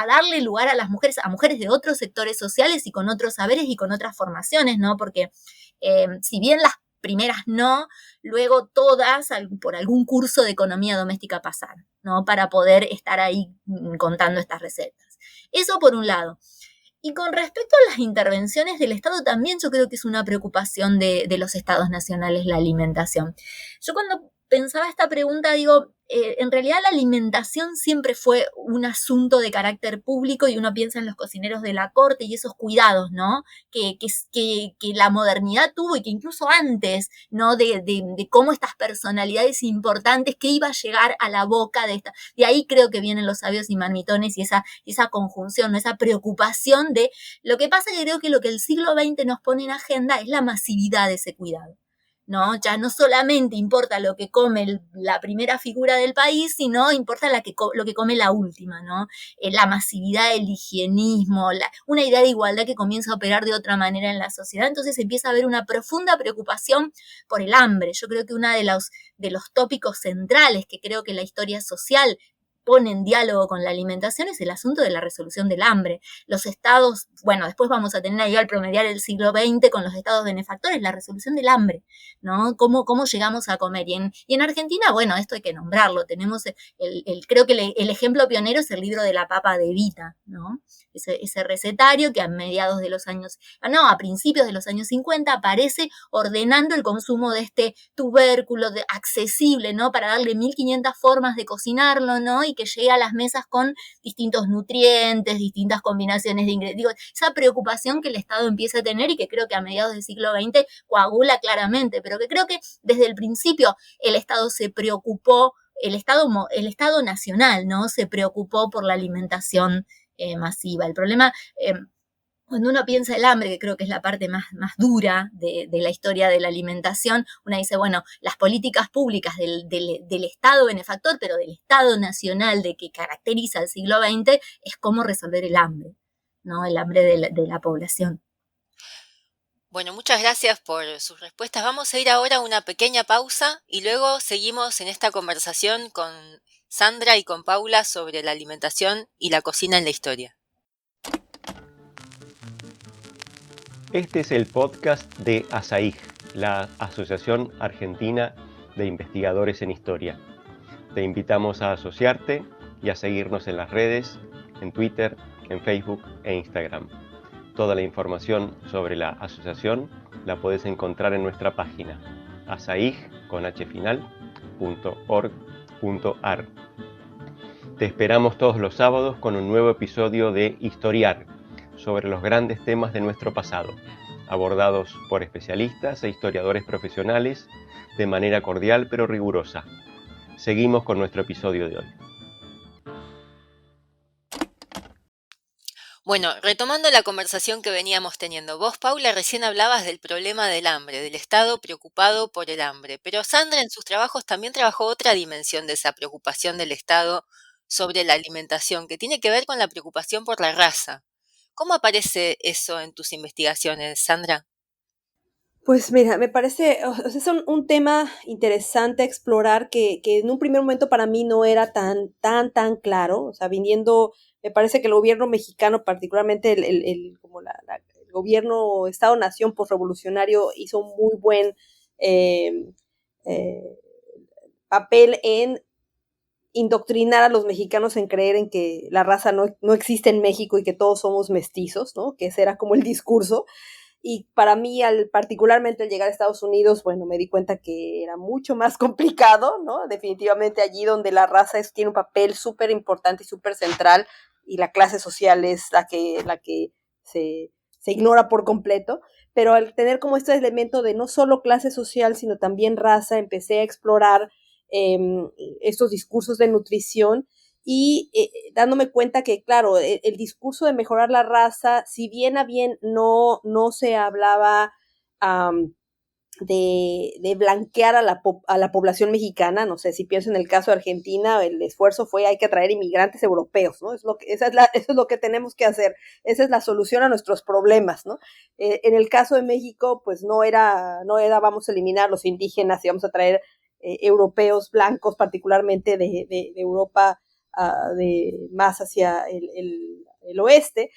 darle lugar a las mujeres, a mujeres de otros sectores sociales y con otros saberes y con otras formaciones, ¿no? Porque si bien las primeras no, luego todas por algún curso de economía doméstica pasaron, ¿no? Para poder estar ahí contando estas recetas. Eso por un lado. Y con respecto a las intervenciones del Estado, también yo creo que es una preocupación de los estados nacionales la alimentación. Yo cuando pensaba esta pregunta, digo, en realidad la alimentación siempre fue un asunto de carácter público y uno piensa en los cocineros de la corte y esos cuidados, ¿no? Que la modernidad tuvo y que incluso antes, ¿no? De cómo estas personalidades importantes que iba a llegar a la boca de esta. De ahí creo que vienen los sabios y marmitones y esa conjunción, ¿no? Esa preocupación de lo que pasa, que creo que lo que el siglo XX nos pone en agenda es la masividad de ese cuidado, ¿no? Ya no solamente importa lo que come la primera figura del país, sino importa lo que come la última, ¿no? La masividad, el higienismo, una idea de igualdad que comienza a operar de otra manera en la sociedad. Entonces empieza a haber una profunda preocupación por el hambre. Yo creo que uno de los tópicos centrales que creo que la historia social pone en diálogo con la alimentación es el asunto de la resolución del hambre. Los estados, bueno, después vamos a tener ahí al promediar el siglo XX con los estados benefactores, la resolución del hambre, ¿no? ¿Cómo llegamos a comer? Y en Argentina, bueno, esto hay que nombrarlo, tenemos creo que el ejemplo pionero es el libro de la papa de Evita, ¿no? Ese recetario que a principios de los años 50 aparece ordenando el consumo de este tubérculo accesible, ¿no? Para darle 1500 formas de cocinarlo, ¿no? Y que llegue a las mesas con distintos nutrientes, distintas combinaciones de ingredientes. Esa preocupación que el Estado empieza a tener y que creo que a mediados del siglo XX coagula claramente, pero que creo que desde el principio el Estado se preocupó, el Estado nacional, ¿no? Se preocupó por la alimentación masiva. El problema, cuando uno piensa el hambre, que creo que es la parte más dura de la historia de la alimentación, uno dice, bueno, las políticas públicas del Estado benefactor, pero del Estado nacional que caracteriza el siglo XX, es cómo resolver el hambre, ¿no? El hambre de la población. Bueno, muchas gracias por sus respuestas. Vamos a ir ahora a una pequeña pausa y luego seguimos en esta conversación con Sandra y con Paula sobre la alimentación y la cocina en la historia. Este es el podcast de ASAIG, la Asociación Argentina de Investigadores en Historia. Te invitamos a asociarte y a seguirnos en las redes, en Twitter, en Facebook e Instagram. Toda la información sobre la asociación la puedes encontrar en nuestra página asaig.org.ar. Te esperamos todos los sábados con un nuevo episodio de Historiar, sobre los grandes temas de nuestro pasado, abordados por especialistas e historiadores profesionales de manera cordial pero rigurosa. Seguimos con nuestro episodio de hoy. Bueno, retomando la conversación que veníamos teniendo, vos, Paula, recién hablabas del problema del hambre, del Estado preocupado por el hambre, pero Sandra en sus trabajos también trabajó otra dimensión de esa preocupación del Estado sobre la alimentación, que tiene que ver con la preocupación por la raza. ¿Cómo aparece eso en tus investigaciones, Sandra? Pues mira, me parece, o sea, es un tema interesante a explorar que en un primer momento para mí no era tan claro, o sea, viniendo, me parece que el gobierno mexicano, particularmente como el gobierno Estado-Nación postrevolucionario hizo un muy buen eh, eh, papel en indoctrinar a los mexicanos en creer en que la raza no existe en México y que todos somos mestizos, ¿no? Que ese era como el discurso. Y para mí, particularmente al llegar a Estados Unidos, bueno, me di cuenta que era mucho más complicado, ¿no? Definitivamente allí donde la raza tiene un papel súper importante y súper central y la clase social es la que se ignora por completo. Pero al tener como este elemento de no solo clase social, sino también raza, empecé a explorar eh, estos discursos de nutrición y dándome cuenta que, claro, el discurso de mejorar la raza, si bien a bien no se hablaba um, de blanquear a la población mexicana, no sé, si pienso en el caso de Argentina, el esfuerzo fue hay que atraer inmigrantes europeos, ¿no? Eso es lo que tenemos que hacer, esa es la solución a nuestros problemas, ¿no? En el caso de México, pues no era vamos a eliminar los indígenas y vamos a traer europeos blancos, particularmente de Europa, de más hacia el oeste.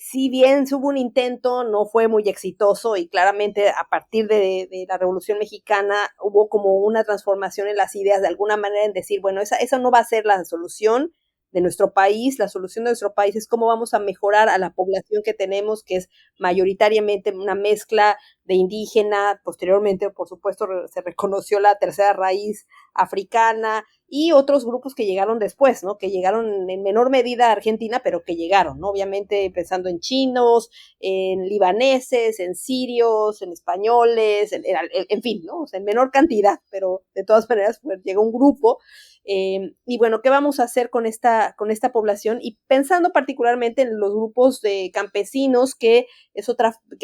Si bien hubo un intento, no fue muy exitoso y claramente a partir de la Revolución Mexicana hubo como una transformación en las ideas de alguna manera en decir, bueno, esa no va a ser la solución de nuestro país, la solución de nuestro país es cómo vamos a mejorar a la población que tenemos, que es mayoritariamente una mezcla de indígena, posteriormente, por supuesto, se reconoció la tercera raíz africana y otros grupos que llegaron después, ¿no? Que llegaron en menor medida a Argentina, pero que llegaron, ¿no? Obviamente pensando en chinos, en libaneses, en sirios, en españoles, en fin, ¿no? O sea, en menor cantidad, pero de todas maneras pues, llegó un grupo. Y bueno, ¿qué vamos a hacer con esta población? Y pensando particularmente en los grupos de campesinos, que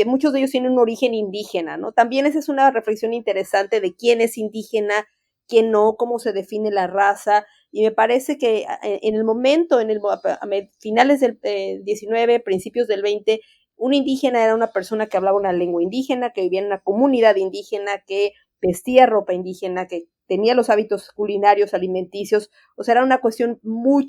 muchos de ellos tienen un origen indígena, ¿no? También esa es una reflexión interesante de quién es indígena, quién no, cómo se define la raza, y me parece que en el momento, a finales del 19, principios del 20, un indígena era una persona que hablaba una lengua indígena, que vivía en una comunidad indígena, que vestía ropa indígena, que tenía los hábitos culinarios, alimenticios, o sea, era una cuestión muy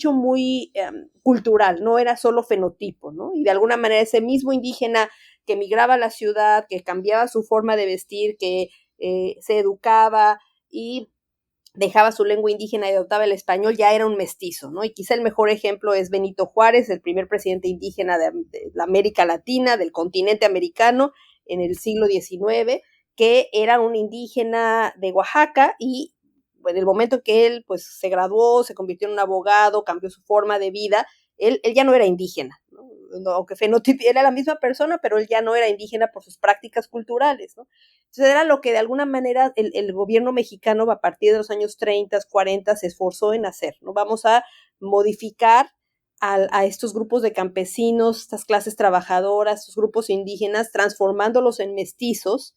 cultural, no era solo fenotipo, ¿no? Y de alguna manera ese mismo indígena que migraba a la ciudad, que cambiaba su forma de vestir, que se educaba y dejaba su lengua indígena y adoptaba el español, ya era un mestizo, ¿no? Y quizá el mejor ejemplo es Benito Juárez, el primer presidente indígena de la América Latina, del continente americano, en el siglo XIX, que era un indígena de Oaxaca y en el momento que él pues se graduó, se convirtió en un abogado, cambió su forma de vida, él ya no era indígena, ¿no? Aunque era la misma persona, pero él ya no era indígena por sus prácticas culturales, ¿no? Entonces era lo que de alguna manera el gobierno mexicano a partir de los años 30, 40 se esforzó en hacer, ¿no? Vamos a modificar a estos grupos de campesinos, estas clases trabajadoras, estos grupos indígenas, transformándolos en mestizos,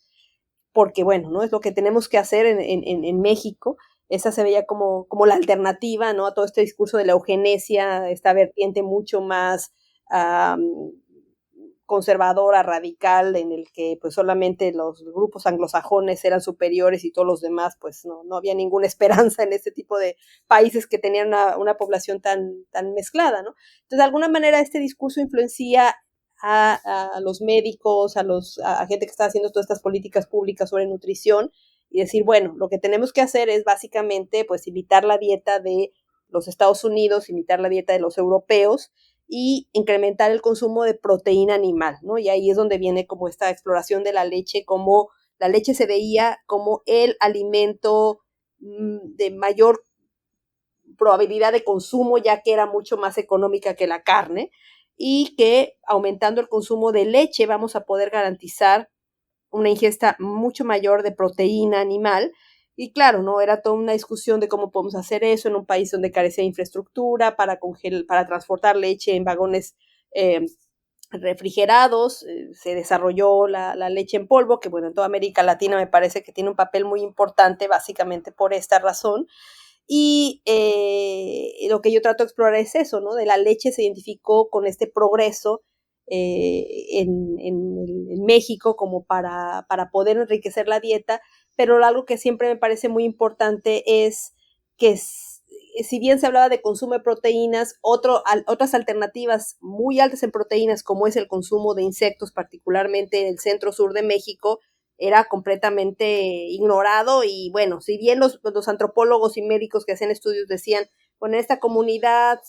porque bueno, ¿no? Es lo que tenemos que hacer en México. Esa se veía como la alternativa, ¿no? A todo este discurso de la eugenesia, esta vertiente mucho más conservadora, radical, en el que pues solamente los grupos anglosajones eran superiores y todos los demás pues no había ninguna esperanza en este tipo de países que tenían una población tan mezclada, ¿no? Entonces, de alguna manera este discurso influencia a los médicos, a gente que está haciendo todas estas políticas públicas sobre nutrición y decir, bueno, lo que tenemos que hacer es básicamente pues imitar la dieta de los Estados Unidos, imitar la dieta de los europeos y incrementar el consumo de proteína animal, ¿no? Y ahí es donde viene como esta exploración de la leche, como la leche se veía como el alimento de mayor probabilidad de consumo, ya que era mucho más económica que la carne, y que aumentando el consumo de leche vamos a poder garantizar una ingesta mucho mayor de proteína animal. Y claro, ¿no? Era toda una discusión de cómo podemos hacer eso en un país donde carecía de infraestructura para transportar leche en vagones refrigerados, se desarrolló la leche en polvo, que bueno, en toda América Latina me parece que tiene un papel muy importante, básicamente por esta razón. Y lo que yo trato de explorar es eso, ¿no? De la leche se identificó con este progreso en México como para poder enriquecer la dieta, pero algo que siempre me parece muy importante es que si bien se hablaba de consumo de proteínas, otras alternativas muy altas en proteínas, como es el consumo de insectos, particularmente en el centro-sur de México, era completamente ignorado. Y bueno, si bien los antropólogos y médicos que hacían estudios decían, bueno, en esta comunidad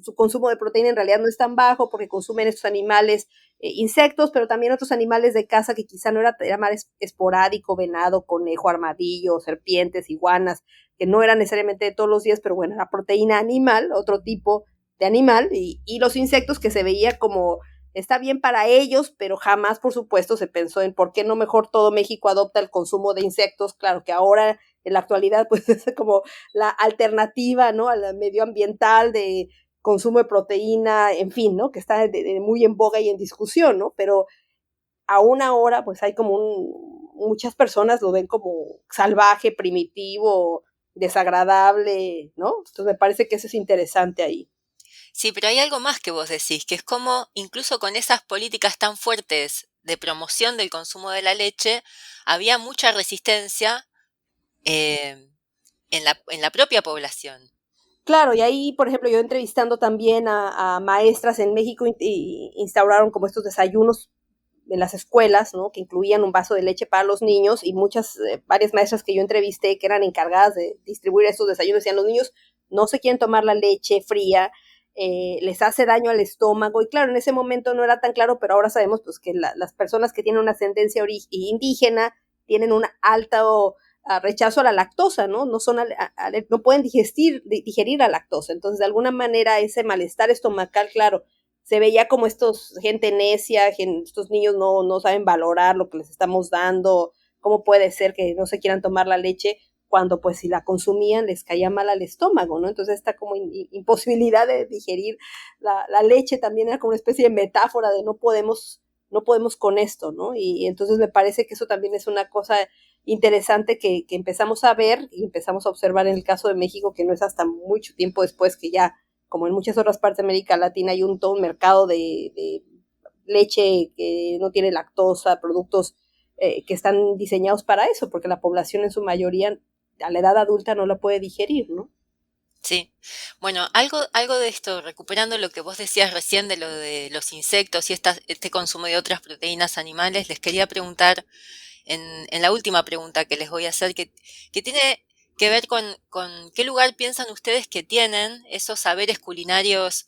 su consumo de proteína en realidad no es tan bajo porque consumen estos animales, insectos, pero también otros animales de caza que quizá no era más esporádico, venado, conejo, armadillo, serpientes, iguanas, que no era necesariamente de todos los días, pero bueno, era proteína animal, otro tipo de animal, y los insectos que se veía como está bien para ellos, pero jamás, por supuesto, se pensó en por qué no mejor todo México adopta el consumo de insectos. Claro que ahora, en la actualidad, pues es como la alternativa, ¿no? Al medioambiental de consumo de proteína, en fin, ¿no? Que está muy en boga y en discusión, ¿no? Pero aún ahora, pues hay como muchas personas lo ven como salvaje, primitivo, desagradable, ¿no? Entonces me parece que eso es interesante ahí. Sí, pero hay algo más que vos decís, que es como incluso con esas políticas tan fuertes de promoción del consumo de la leche, había mucha resistencia eh, en la propia población. Claro, y ahí, por ejemplo, yo entrevistando también a maestras en México, instauraron como estos desayunos en las escuelas, ¿no? Que incluían un vaso de leche para los niños, y varias maestras que yo entrevisté que eran encargadas de distribuir estos desayunos decían, los niños no se quieren tomar la leche fría, les hace daño al estómago. Y claro, en ese momento no era tan claro, pero ahora sabemos pues que las personas que tienen una ascendencia indígena tienen un alto rechazo a la lactosa, ¿no? No pueden digerir la lactosa. Entonces, de alguna manera, ese malestar estomacal, claro, se veía como gente necia, estos niños no saben valorar lo que les estamos dando. ¿Cómo puede ser que no se quieran tomar la leche cuando pues si la consumían les caía mal al estómago, ¿no? Entonces esta como imposibilidad de digerir la leche también era como una especie de metáfora de no podemos con esto, ¿no? Y entonces me parece que eso también es una cosa interesante que empezamos a ver y empezamos a observar en el caso de México, que no es hasta mucho tiempo después que ya, como en muchas otras partes de América Latina, hay todo un mercado de leche que no tiene lactosa, productos que están diseñados para eso, porque la población en su mayoría a la edad adulta no la puede digerir, ¿no? Sí. Bueno, algo de esto, recuperando lo que vos decías recién de lo de los insectos y este consumo de otras proteínas animales, les quería preguntar en la última pregunta que les voy a hacer, que tiene que ver con qué lugar piensan ustedes que tienen esos saberes culinarios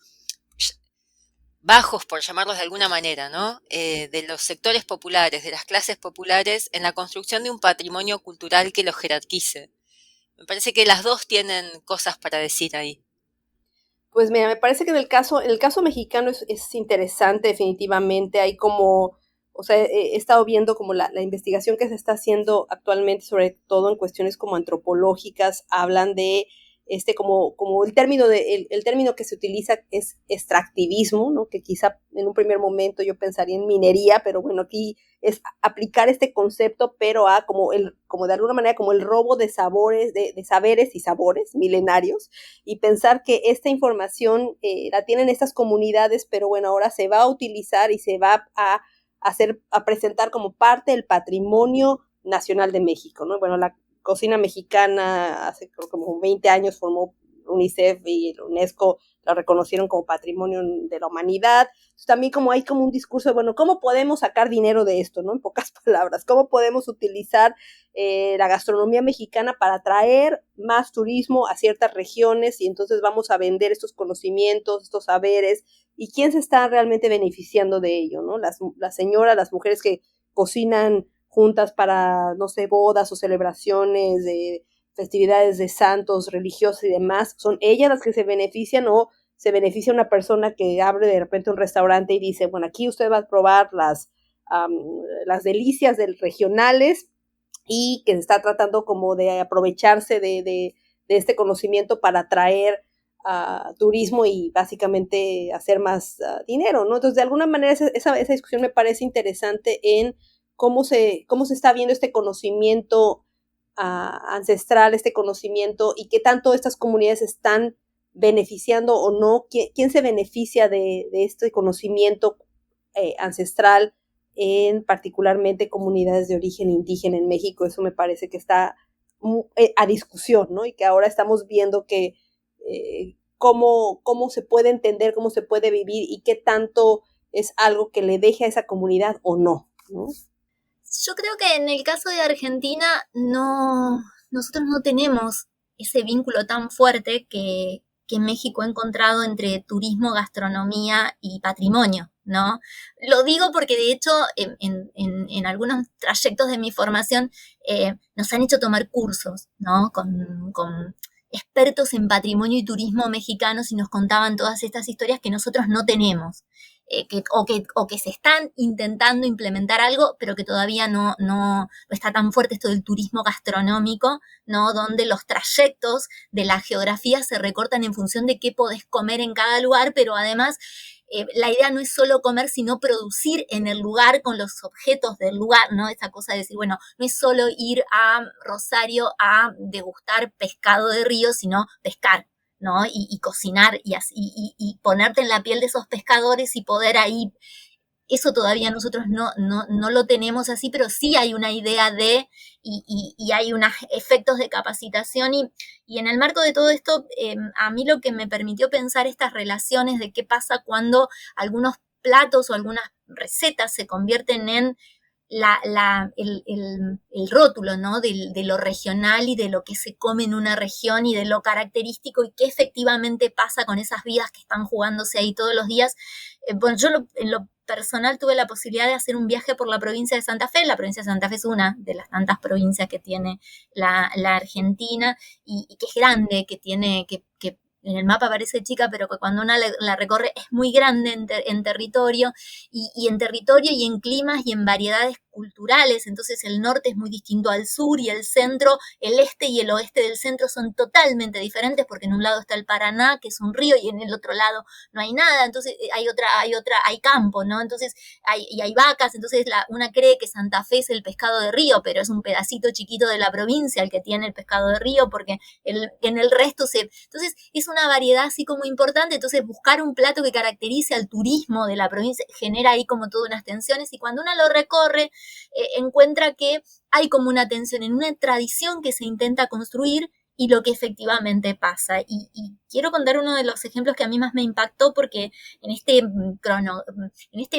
bajos, por llamarlos de alguna manera, ¿no? De los sectores populares, de las clases populares, en la construcción de un patrimonio cultural que los jerarquice. Me parece que las dos tienen cosas para decir ahí. Pues mira, me parece que en el caso mexicano es interesante, definitivamente. Hay como, o sea, he estado viendo como la investigación que se está haciendo actualmente, sobre todo en cuestiones como antropológicas, hablan de como el término el término que se utiliza es extractivismo, ¿no? Que quizá en un primer momento yo pensaría en minería, pero bueno, aquí es aplicar este concepto, pero a como de alguna manera como el robo de sabores, de saberes y sabores milenarios, y pensar que esta información la tienen estas comunidades, pero bueno, ahora se va a utilizar y se va a presentar como parte del patrimonio nacional de México, ¿no? Bueno, la cocina mexicana hace creo como 20 años formó UNICEF y el UNESCO lo reconocieron como patrimonio de la humanidad. Entonces, también como hay como un discurso de, bueno, ¿cómo podemos sacar dinero de esto, no? En pocas palabras, ¿cómo podemos utilizar la gastronomía mexicana para atraer más turismo a ciertas regiones? Y entonces vamos a vender estos conocimientos, estos saberes, y quién se está realmente beneficiando de ello, ¿no? Las señoras, las mujeres que cocinan juntas para, no sé, bodas o celebraciones de festividades de santos, religiosos y demás, son ellas las que se benefician, o se beneficia una persona que abre de repente un restaurante y dice, bueno, aquí usted va a probar las delicias regionales, y que se está tratando como de aprovecharse de este conocimiento para atraer turismo y básicamente hacer más dinero, ¿no? Entonces, de alguna manera, esa discusión me parece interesante en cómo se está viendo este conocimiento ancestral, este conocimiento, y qué tanto estas comunidades están beneficiando o no, quién se beneficia de este conocimiento ancestral en particularmente comunidades de origen indígena en México. Eso me parece que está a discusión, ¿no? Y que ahora estamos viendo que cómo se puede entender, cómo se puede vivir y qué tanto es algo que le deje a esa comunidad o no, ¿no? Yo creo que en el caso de Argentina nosotros no tenemos ese vínculo tan fuerte que México ha encontrado entre turismo, gastronomía y patrimonio, ¿no? Lo digo porque de hecho en algunos trayectos de mi formación nos han hecho tomar cursos, ¿no? Con expertos en patrimonio y turismo mexicanos y nos contaban todas estas historias que nosotros no tenemos. Que se están intentando implementar algo, pero que todavía no está tan fuerte esto del turismo gastronómico, ¿no? Donde los trayectos de la geografía se recortan en función de qué podés comer en cada lugar, pero además la idea no es solo comer, sino producir en el lugar con los objetos del lugar, ¿no? Esa cosa de decir, bueno, no es solo ir a Rosario a degustar pescado de río, sino pescar, ¿no? Y cocinar y ponerte en la piel de esos pescadores y poder ahí, eso todavía nosotros no lo tenemos así, pero sí hay una idea de, y hay unos efectos de capacitación y en el marco de todo esto, a mí lo que me permitió pensar estas relaciones de qué pasa cuando algunos platos o algunas recetas se convierten en el rótulo, ¿no? De lo regional y de lo que se come en una región y de lo característico y qué efectivamente pasa con esas vidas que están jugándose ahí todos los días. Bueno, yo en lo personal tuve la posibilidad de hacer un viaje por la provincia de Santa Fe. La provincia de Santa Fe es una de las tantas provincias que tiene la Argentina y que es grande, que tiene que en el mapa parece chica, pero que cuando una la recorre es muy grande en territorio, y en territorio y en climas y en variedades culturales. Entonces el norte es muy distinto al sur y el centro, el este y el oeste del centro son totalmente diferentes, porque en un lado está el Paraná, que es un río, y en el otro lado no hay nada. Entonces hay campo, ¿no? Entonces hay vacas. Entonces una cree que Santa Fe es el pescado de río, pero es un pedacito chiquito de la provincia el que tiene el pescado de río, porque en el resto entonces es una variedad así como importante. Entonces buscar un plato que caracterice al turismo de la provincia genera ahí como todas unas tensiones, y cuando uno lo recorre encuentra que hay como una tensión en una tradición que se intenta construir y lo que efectivamente pasa. Y quiero contar uno de los ejemplos que a mí más me impactó, porque en este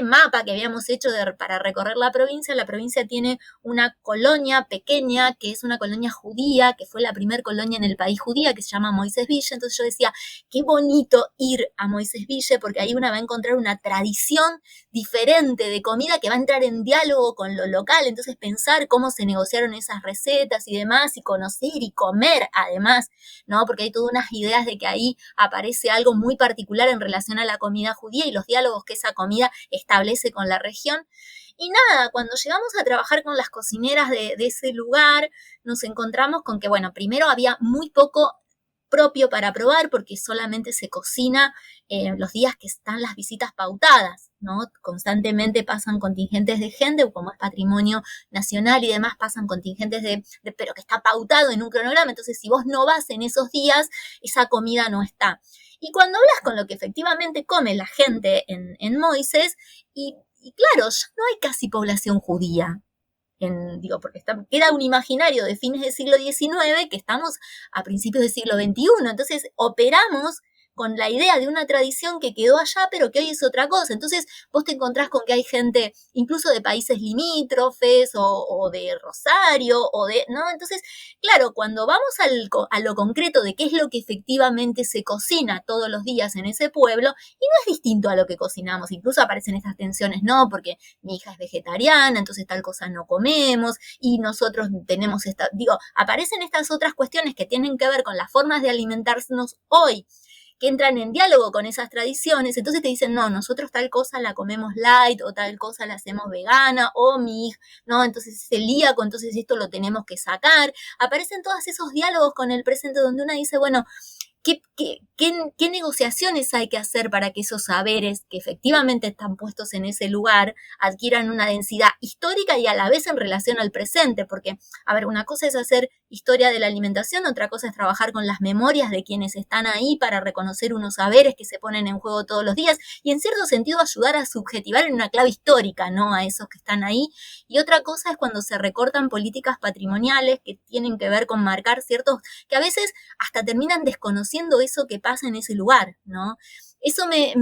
mapa que habíamos hecho para recorrer la provincia tiene una colonia pequeña, que es una colonia judía, que fue la primer colonia en el país judía, que se llama Moisés-Ville. Entonces yo decía, qué bonito ir a Moisés-Ville, porque ahí una va a encontrar una tradición diferente de comida que va a entrar en diálogo con lo local. Entonces pensar cómo se negociaron esas recetas y demás, y conocer y comer además, ¿no? Porque hay todas unas ideas de que ahí aparece algo muy particular en relación a la comida judía y los diálogos que esa comida establece con la región. Y nada, cuando llegamos a trabajar con las cocineras de ese lugar, nos encontramos con que, bueno, primero había muy poco propio para probar, porque solamente se cocina los días que están las visitas pautadas, ¿no? Constantemente pasan contingentes de gente, como es patrimonio nacional y demás, pasan contingentes pero que está pautado en un cronograma. Entonces, si vos no vas en esos días, esa comida no está. Y cuando hablas con lo que efectivamente come la gente en Moisés, y claro, ya no hay casi población judía. Porque queda un imaginario de fines del siglo XIX que estamos a principios del siglo XXI. Entonces operamos con la idea de una tradición que quedó allá, pero que hoy es otra cosa. Entonces vos te encontrás con que hay gente incluso de países limítrofes o de Rosario, ¿no? Entonces, claro, cuando vamos a lo concreto de qué es lo que efectivamente se cocina todos los días en ese pueblo, y no es distinto a lo que cocinamos. Incluso aparecen estas tensiones, no, porque mi hija es vegetariana, entonces tal cosa no comemos, y nosotros tenemos aparecen estas otras cuestiones que tienen que ver con las formas de alimentarnos hoy, que entran en diálogo con esas tradiciones. Entonces te dicen, no, nosotros tal cosa la comemos light, o tal cosa la hacemos vegana, o mi hija, no, entonces es celíaco, entonces esto lo tenemos que sacar. Aparecen todos esos diálogos con el presente donde uno dice, bueno, ¿qué ¿Qué negociaciones hay que hacer para que esos saberes que efectivamente están puestos en ese lugar adquieran una densidad histórica y a la vez en relación al presente? Porque, a ver, una cosa es hacer historia de la alimentación, otra cosa es trabajar con las memorias de quienes están ahí para reconocer unos saberes que se ponen en juego todos los días y en cierto sentido ayudar a subjetivar en una clave histórica, ¿no?, a esos que están ahí. Y otra cosa es cuando se recortan políticas patrimoniales que tienen que ver con marcar ciertos, que a veces hasta terminan desconociendo eso que pasa en ese lugar, ¿no? Eso me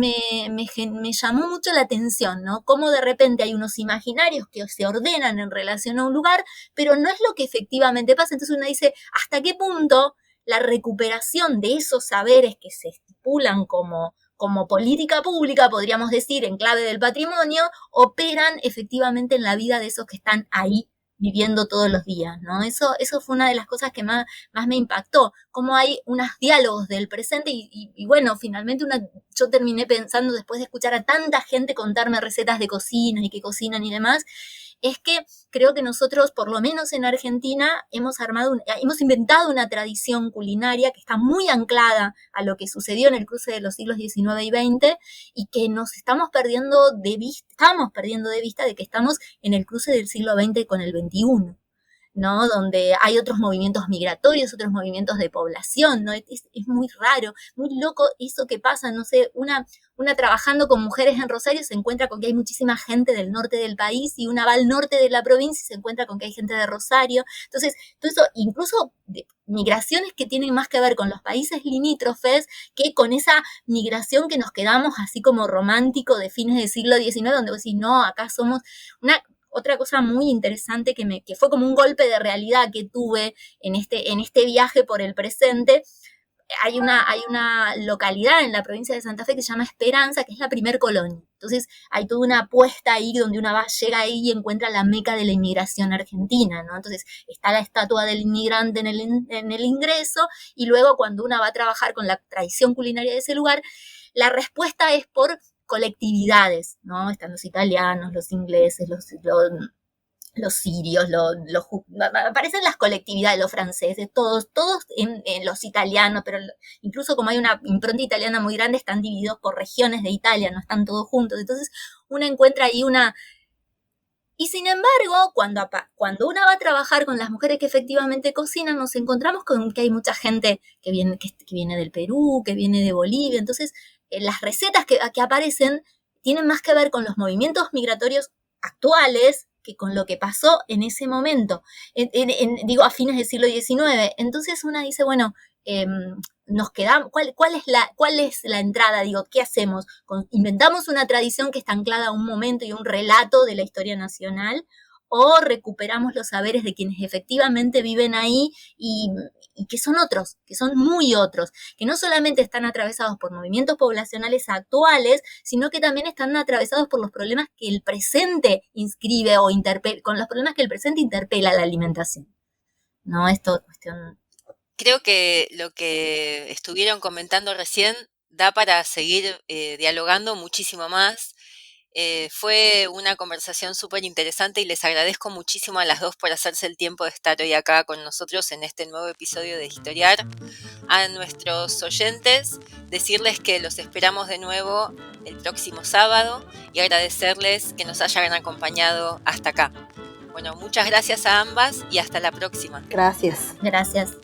llamó mucho la atención, ¿no? Cómo de repente hay unos imaginarios que se ordenan en relación a un lugar, pero no es lo que efectivamente pasa. Entonces uno dice, ¿hasta qué punto la recuperación de esos saberes que se estipulan como política pública, podríamos decir, en clave del patrimonio, operan efectivamente en la vida de esos que están ahí viviendo todos los días, ¿no? Eso fue una de las cosas que más me impactó, cómo hay unos diálogos del presente y bueno, finalmente yo terminé pensando, después de escuchar a tanta gente contarme recetas de cocina y que cocinan y demás, es que creo que nosotros, por lo menos en Argentina, hemos inventado una tradición culinaria que está muy anclada a lo que sucedió en el cruce de los siglos XIX y XX y que nos estamos perdiendo de vista de que estamos en el cruce del siglo XX con el XXI, ¿no? Donde hay otros movimientos migratorios, otros movimientos de población, ¿no? Es muy raro, muy loco eso que pasa, no sé, una trabajando con mujeres en Rosario se encuentra con que hay muchísima gente del norte del país y una va al norte de la provincia y se encuentra con que hay gente de Rosario. Entonces, todo eso, incluso de migraciones que tienen más que ver con los países limítrofes que con esa migración que nos quedamos así como romántico de fines del siglo XIX, donde vos decís, no, acá somos otra cosa muy interesante que fue como un golpe de realidad que tuve en este viaje por el presente. Hay una localidad en la provincia de Santa Fe que se llama Esperanza, que es la primer colonia. Entonces hay toda una apuesta ahí donde una llega ahí y encuentra la meca de la inmigración argentina, ¿no? Entonces está la estatua del inmigrante en el ingreso y luego cuando una va a trabajar con la tradición culinaria de ese lugar, la respuesta es por colectividades, ¿no? Están los italianos, los ingleses, los sirios, aparecen las colectividades, los franceses, todos en los italianos, pero incluso como hay una impronta italiana muy grande, están divididos por regiones de Italia, no están todos juntos. Entonces uno encuentra ahí y sin embargo, cuando una va a trabajar con las mujeres que efectivamente cocinan, nos encontramos con que hay mucha gente que viene del Perú, que viene de Bolivia. Entonces, las recetas que aparecen tienen más que ver con los movimientos migratorios actuales que con lo que pasó en ese momento, digo, a fines del siglo XIX. Entonces una dice, bueno, nos quedamos, ¿cuál es la entrada? Digo, ¿qué hacemos? ¿Inventamos una tradición que está anclada a un momento y un relato de la historia nacional? ¿O recuperamos los saberes de quienes efectivamente viven ahí y que son otros, que son muy otros, que no solamente están atravesados por movimientos poblacionales actuales, sino que también están atravesados por los problemas que el presente inscribe o con los problemas que el presente interpela a la alimentación? No, esto es cuestión. Creo que lo que estuvieron comentando recién da para seguir dialogando muchísimo más. Fue una conversación súper interesante y les agradezco muchísimo a las dos por hacerse el tiempo de estar hoy acá con nosotros en este nuevo episodio de Historiar. A nuestros oyentes, decirles que los esperamos de nuevo el próximo sábado y agradecerles que nos hayan acompañado hasta acá. Bueno, muchas gracias a ambas y hasta la próxima. Gracias. Gracias.